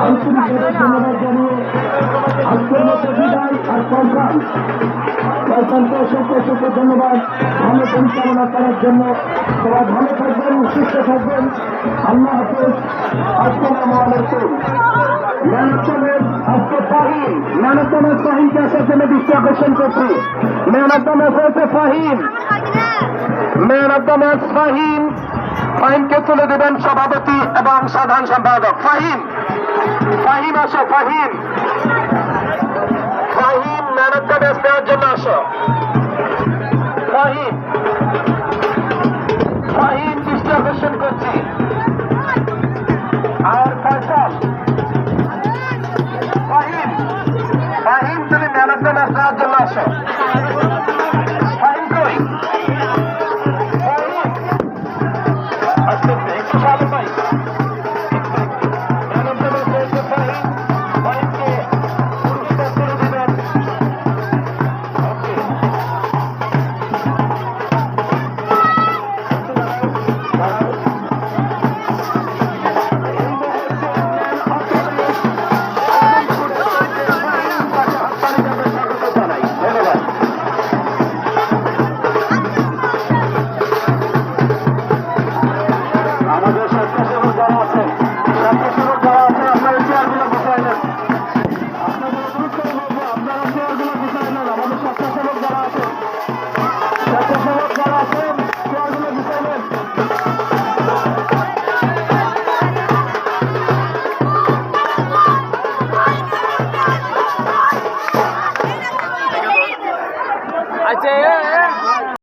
আন্তরিকভাবে ধন্যবাদ জানিয়ে আজকের মতো বিদায় আর কলকাতাকে অসংখ্য ধন্যবাদ ভালো পরিচালনা করার জন্য। সবাই ভালো থাকবেন, সুস্থ থাকবেন। আল্লাহ হাফেজ। আসসালামু আলাইকুম। আজকে Fahim man of the match ফাহিমকে আসার জন্য দৃষ্টি আকর্ষণ করছি। ম্যান অফ দ্য ম্যাচ হয়েছে Fahim. Man of the match Fahim. ফাহিমকে তুলে দেবেন সভাপতি এবং সাধারণ সম্পাদক। ফাহিম ফাহিম আসো। Fahim Fahim man of the match দেওয়ার জন্য আসো। ফাহিম